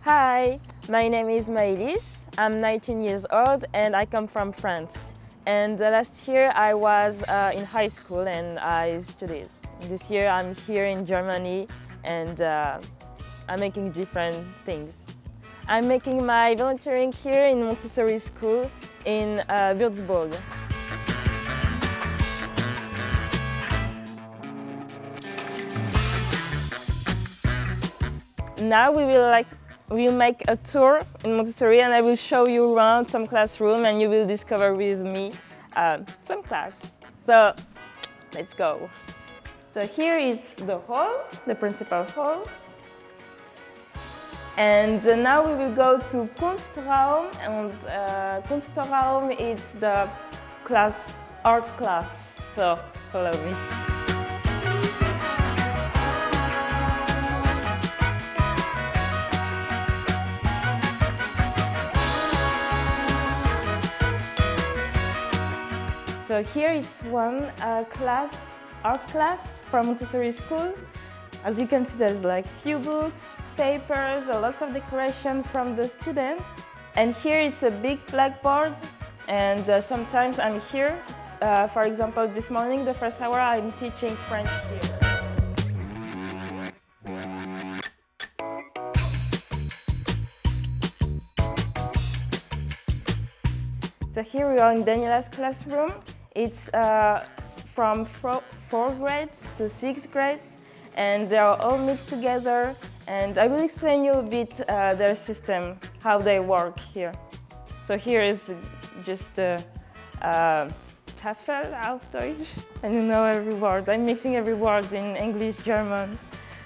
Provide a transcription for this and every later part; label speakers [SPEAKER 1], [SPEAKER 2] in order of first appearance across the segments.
[SPEAKER 1] Hi, my name is Maylis. I'm 19 years old and I come from France. And last year I was in high school and I studied. This year I'm here in Germany and I'm making different things. I'm making my volunteering here in Montessori school in Würzburg. Now we'll make a tour in Montessori and I will show you around some classroom and you will discover with me some class. So let's go. So here is the hall, the principal hall. And now we will go to Kunstraum, and Kunstraum is the class, art class. So follow me. So here it's one class, art class from Montessori school. As you can see, there's like few books, papers, lots of decorations from the students. And here it's a big blackboard, and sometimes I'm here. For example, this morning, the first hour, I'm teaching French here. So here we are in Daniela's classroom. It's from 4th grade to 6th grade, and they are all mixed together. And I will explain you a bit their system, how they work here. So here is just a Tafel auf Deutsch. I don't know every word. I'm mixing every word in English, German.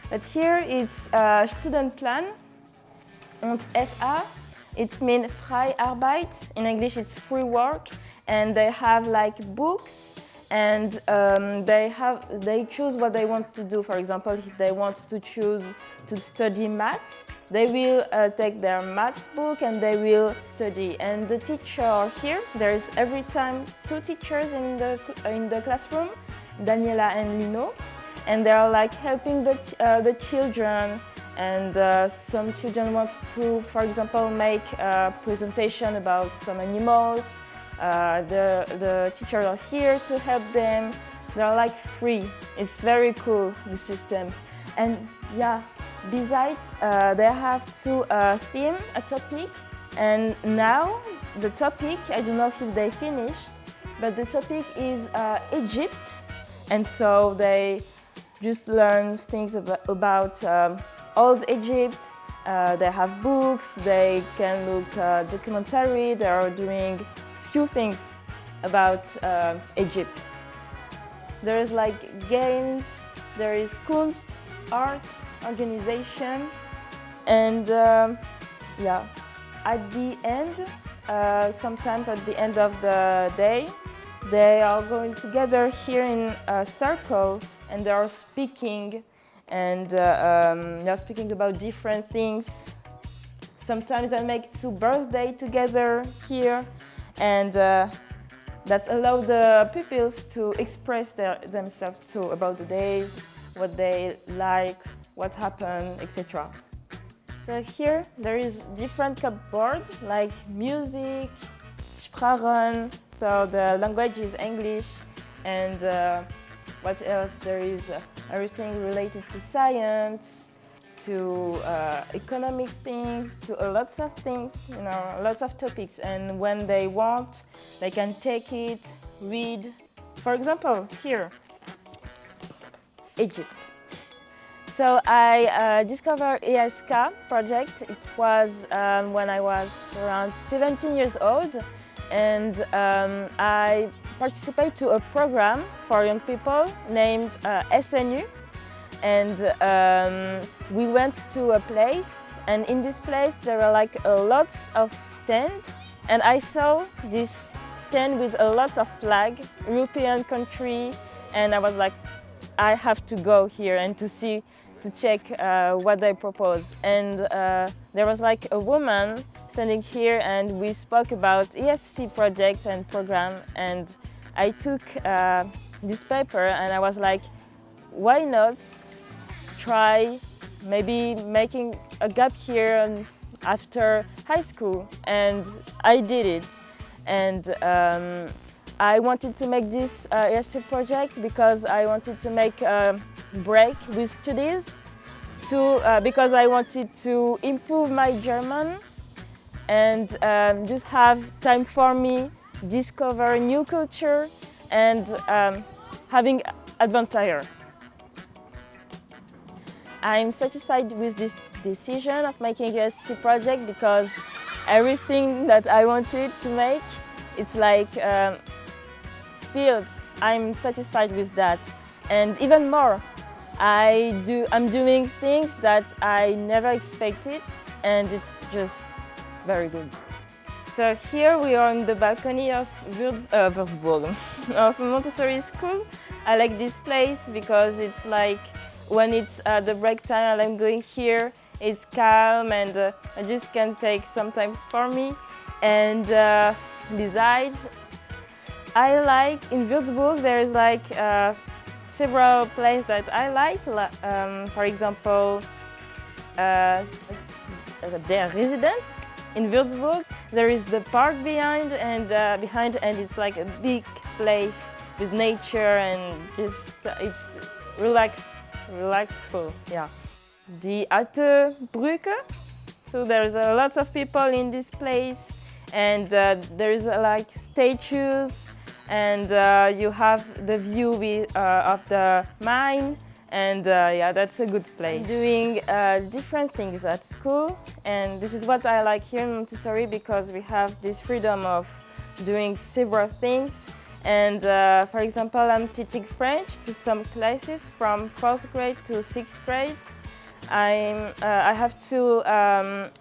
[SPEAKER 1] But here it's Studentplan und FA. It means Freiarbeit. In English, it's free work, and they have like books, and they choose what they want to do. For example, if they want to choose to study math, they will take their math book and they will study. And the teacher are here. There is every time 2 teachers in the classroom, Daniela and Lino, and they are like helping the children. And some children want to, for example, make a presentation about some animals. The teachers are here to help them. They're like free. It's very cool, the system. And yeah, besides, they have to theme a topic. And now the topic, I don't know if they finished, but the topic is Egypt. And so they just learn things about old Egypt. They have books, they can look documentary, they are doing few things about Egypt. There is like games, there is Kunst, art, organization, and yeah, at the end, sometimes at the end of the day, they are going together here in a circle and they are speaking. And they're speaking about different things. Sometimes they make 2 birthdays together here, and that allows the pupils to express themselves too about the days, what they like, what happened, etc. So here there is different cupboards like music, Sprachen, so the language is English, and what else? There is everything related to science, to economic things, to lots of things, you know, lots of topics. And when they want, they can take it, read. For example, here, Egypt. So I discovered ESC project. It was when I was around 17 years old, and I participate to a program for young people named SNU, and we went to a place, and in this place there were like lots of stands, and I saw this stand with a lot of flag, European country, and I was like, I have to go here and to check what they propose. And there was like a woman standing here, and we spoke about ESC project and program, and I took this paper and I was like, why not try maybe making a gap here after high school, and I did it. And I wanted to make this ESC project because I wanted to make a break with studies, because I wanted to improve my German and just have time for me, discover a new culture and having adventure. I'm satisfied with this decision of making a ESC project because everything that I wanted to make is like filled. I'm satisfied with that, and even more, I'm doing things that I never expected, and it's just very good. So here we are on the balcony of Würzburg, of Montessori school. I like this place because it's like when it's the break time and I'm going here, it's calm and I just can take some time for me. And besides, I like in Würzburg there is like several places that I like. For example, their residence in Würzburg. There is the park behind, and it's like a big place with nature and just it's relaxful. Yeah. The Alte Brücke. So there's lots of people in this place, and there is like statues, and you have the view of the mine, and yeah, that's a good place. Doing different things at school, and this is what I like here in Montessori because we have this freedom of doing several things. And for example, I'm teaching French to some classes from 4th grade to 6th grade. I have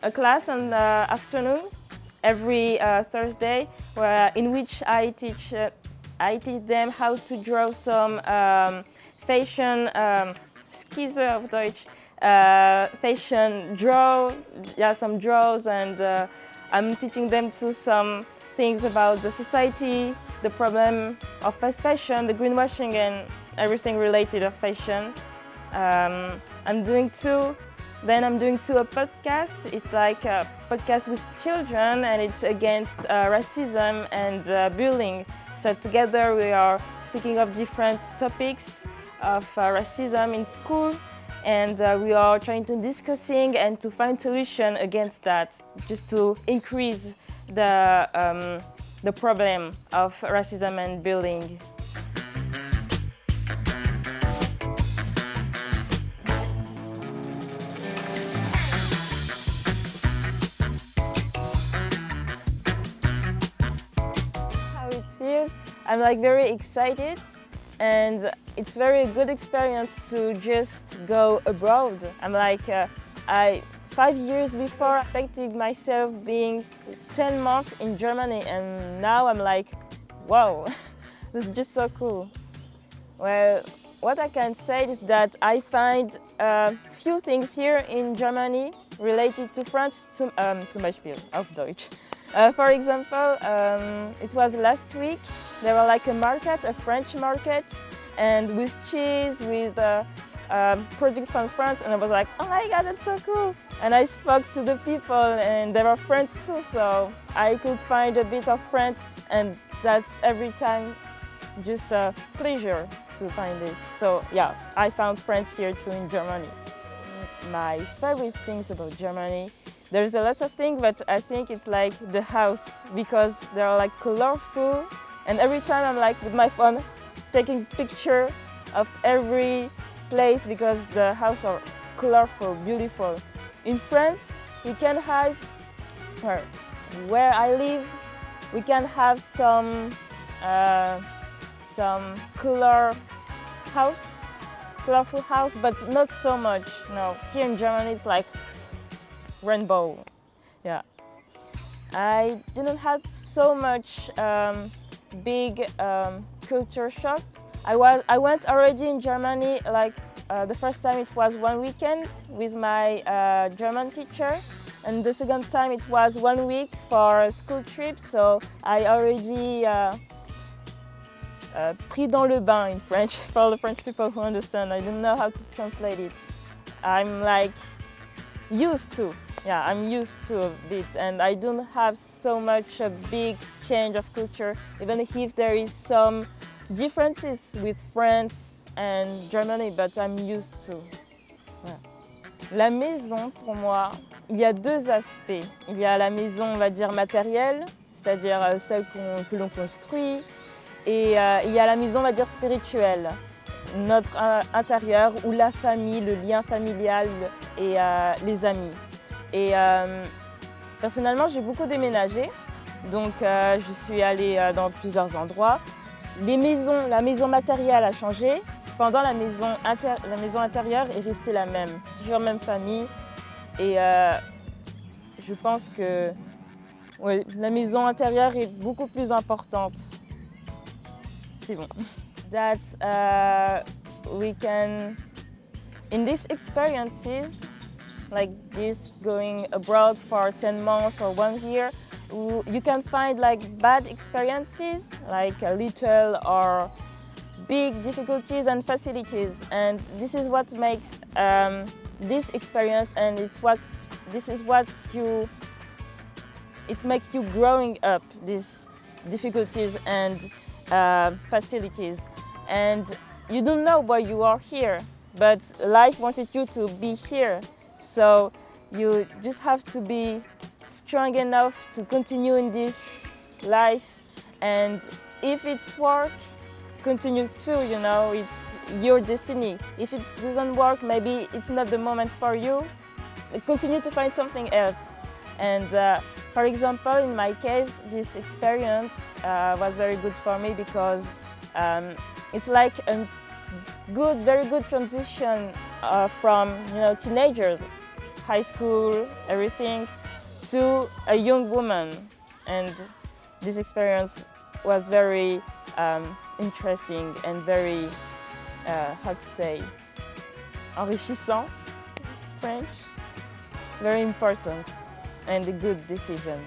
[SPEAKER 1] a class on the afternoon every Thursday, in which I teach them how to draw some fashion, Skizze auf Deutsch, fashion some draws, and I'm teaching them to some things about the society, the problem of fast fashion, the greenwashing, and everything related to fashion. I'm doing too a podcast. It's like a podcast with children, and it's against racism and bullying. So together we are speaking of different topics of racism in school, and we are trying to discussing and to find solution against that, just to increase the problem of racism and bullying. I'm like very excited, and it's very good experience to just go abroad. I'm like, 5 years before expected myself being 10 months in Germany, and now I'm like, wow, this is just so cool. Well, what I can say is that I find a few things here in Germany related to France, zum Beispiel auf Deutsch. For example, it was last week, there was like a French market, and with cheese, with product from France, and I was like, oh my god, that's so cool! And I spoke to the people, and they were French too, so I could find a bit of French, and that's every time just a pleasure to find this. So yeah, I found friends here too in Germany. My favorite things about Germany, there's a lot of things, but I think it's like the house, because they're like colorful, and every time I'm like with my phone taking picture of every place because the houses are colorful, beautiful. In France, we can have, where I live, we can have some colorful house, but not so much. No, here in Germany it's like rainbow. Yeah, I didn't have so much big culture shock. I went already in Germany, like the first time it was 1 weekend with my German teacher, and the second time it was 1 week for a school trip, so I already pris dans le bain in French, for the French people who understand. I don't know how to translate it. I'm like used to, yeah, I'm used to it, and I don't have so much a big change of culture, even if there is some differences with France and Germany, but I'm used to. Yeah. La maison, pour moi, il y a deux aspects. Il y a la maison, on va dire, matérielle, c'est-à-dire celle que l'on construit, et il y a la maison, on va dire, spirituelle, notre intérieur, ou la famille, le lien familial et les amis. Et personnellement, j'ai beaucoup déménagé, donc je suis allée dans plusieurs endroits. La maison matérielle a changé, cependant la maison intérieure est restée la même, toujours même famille. Et je pense que ouais, la maison intérieure est beaucoup plus importante. C'est bon. That we can, in these experiences, like this, going abroad for 10 months or 1 year, you can find like bad experiences, like little or big difficulties and facilities, and this is what makes this experience, and it makes you growing up, these difficulties and facilities, and you don't know why you are here, but life wanted you to be here. So you just have to be strong enough to continue in this life, and if it's work, continue too, you know, it's your destiny. If it doesn't work, maybe it's not the moment for you, continue to find something else. And for example, in my case, this experience was very good for me because it's like a very good transition from, you know, teenagers, high school, everything, to a young woman. And this experience was very interesting and very, how to say, enrichissant, French, very important, and a good decision.